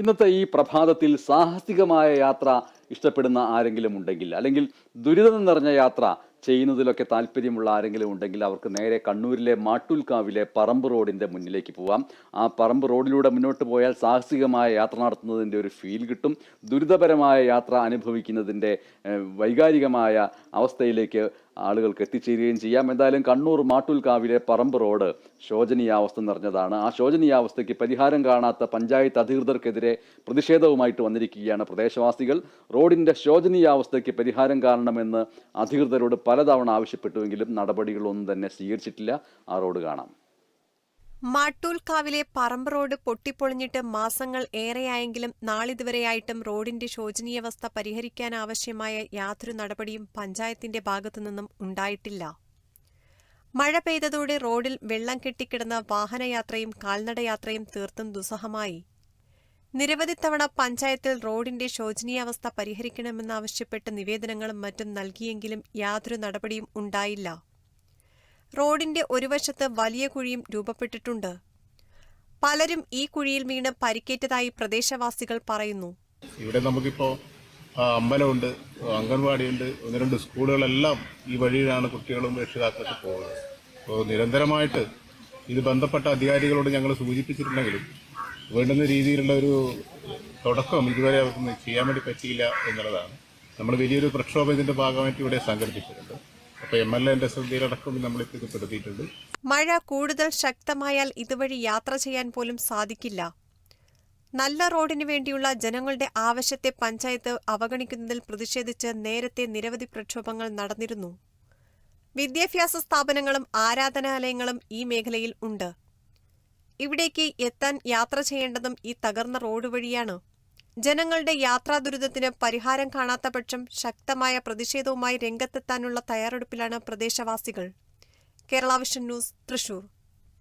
ഇന്നത്തെ ഈ പ്രഭാതത്തിൽ സാഹസികമായ യാത്ര ഇഷ്ടപ്പെടുന്ന ആരെങ്കിലും ഉണ്ടെങ്കിൽ, അല്ലെങ്കിൽ ദുരിതം നിറഞ്ഞ യാത്ര ചെയ്യുന്നതിലൊക്കെ താല്പര്യമുള്ള ആരെങ്കിലും ഉണ്ടെങ്കിൽ അവർക്ക് നേരെ കണ്ണൂരിലെ മാട്ടൂൽക്കാവിലെ പറമ്പ് റോഡിൻ്റെ മുന്നിലേക്ക് പോവാം. ആ പറമ്പ് റോഡിലൂടെ മുന്നോട്ട് പോയാൽ സാഹസികമായ യാത്ര നടത്തുന്നതിൻ്റെ ഒരു ഫീൽ കിട്ടും. ദുരിതപരമായ യാത്ര അനുഭവിക്കുന്നതിൻ്റെ വൈകാരികമായ അവസ്ഥയിലേക്ക് ആളുകൾക്ക് എത്തിച്ചേരുകയും ചെയ്യാം. എന്തായാലും കണ്ണൂർ മാട്ടൂൽക്കാവിലെ പറമ്പ് റോഡ് ശോചനീയാവസ്ഥ നിറഞ്ഞതാണ്. ആ ശോചനീയാവസ്ഥയ്ക്ക് പരിഹാരം കാണാത്ത പഞ്ചായത്ത് അധികൃതർക്കെതിരെ പ്രതിഷേധവുമായിട്ട് വന്നിരിക്കുകയാണ് പ്രദേശവാസികൾ. റോഡിൻ്റെ ശോചനീയാവസ്ഥയ്ക്ക് പരിഹാരം കാണണമെന്ന് അധികൃതരോട് പലതവണ ആവശ്യപ്പെട്ടുവെങ്കിലും നടപടികളൊന്നും തന്നെ സ്വീകരിച്ചിട്ടില്ല. ആ റോഡ് കാണാം. മാട്ടൂൽക്കാവിലെ പറമ്പ് റോഡ് പൊട്ടിപ്പൊളിഞ്ഞിട്ട് മാസങ്ങൾ ഏറെയായെങ്കിലും നാളിതുവരെയായിട്ടും റോഡിന്റെ ശോചനീയാവസ്ഥ പരിഹരിക്കാനാവശ്യമായ യാതൊരു നടപടിയും പഞ്ചായത്തിന്റെ ഭാഗത്തുനിന്നും ഉണ്ടായിട്ടില്ല. മഴ പെയ്തതോടെ റോഡിൽ വെള്ളം കെട്ടിക്കിടന്ന വാഹനയാത്രയും കാൽനടയാത്രയും തീർത്തും ദുസ്സഹമായി. നിരവധി തവണ പഞ്ചായത്തിൽ റോഡിന്റെ ശോചനീയാവസ്ഥ പരിഹരിക്കണമെന്നാവശ്യപ്പെട്ട് നിവേദനങ്ങളും മറ്റും നൽകിയെങ്കിലും യാതൊരു നടപടിയും ഉണ്ടായില്ല. റോഡിന്റെ ഒരു വശത്ത് വലിയ കുഴിയും രൂപപ്പെട്ടിട്ടുണ്ട്. പലരും ഈ കുഴിയിൽ വീണ് പരിക്കേറ്റതായി പ്രദേശവാസികൾ പറയുന്നു. ഇവിടെ നമുക്കിപ്പോ അമ്പലമുണ്ട്, അംഗൻവാടിയുണ്ട്, ഒന്ന് രണ്ട് സ്കൂളുകളെല്ലാം ഈ വഴിയിലാണ് കുട്ടികളും രക്ഷിതാക്കളൊക്കെ പോകുന്നത്. അപ്പോൾ നിരന്തരമായിട്ട് ഇത് ബന്ധപ്പെട്ട അധികാരികളോട് ഞങ്ങൾ സൂചിപ്പിച്ചിട്ടുണ്ടെങ്കിലും വേണ്ടുന്ന രീതിയിലുള്ള ഒരു തുടക്കം ഇതുവരെ അവർക്ക് ചെയ്യാൻ വേണ്ടി പറ്റിയില്ല എന്നുള്ളതാണ്. നമ്മൾ വലിയൊരു പ്രക്ഷോഭം ഇതിന്റെ ഭാഗമായിട്ട് ഇവിടെ സംഘടിപ്പിച്ചിട്ടുണ്ട്. അപ്പോൾ MLA ശ്രദ്ധയിലടക്കം നമ്മളിപ്പോൾ ഇത് പെടുത്തിയിട്ടുണ്ട്. മഴ കൂടുതൽ ശക്തമായാൽ ഇതുവഴി യാത്ര ചെയ്യാൻ പോലും സാധിക്കില്ല. നല്ല റോഡിനു വേണ്ടിയുള്ള ജനങ്ങളുടെ ആവശ്യത്തെ പഞ്ചായത്ത് അവഗണിക്കുന്നതിൽ പ്രതിഷേധിച്ച് നേരത്തെ നിരവധി പ്രക്ഷോഭങ്ങൾ നടന്നിരുന്നു. വിദ്യാഭ്യാസ സ്ഥാപനങ്ങളും ആരാധനാലയങ്ങളും ഈ മേഖലയിൽ ഉണ്ട്. ഇവിടേക്ക് എത്താൻ യാത്ര ചെയ്യേണ്ടതും ഈ തകർന്ന റോഡ് വഴിയാണ്. ജനങ്ങളുടെ യാത്രാ ദുരിതത്തിന് പരിഹാരം കാണാത്ത പക്ഷം ശക്തമായ പ്രതിഷേധവുമായി രംഗത്തെത്താനുള്ള തയ്യാറെടുപ്പിലാണ് പ്രദേശവാസികൾ. Kerala vision news, Thrissur.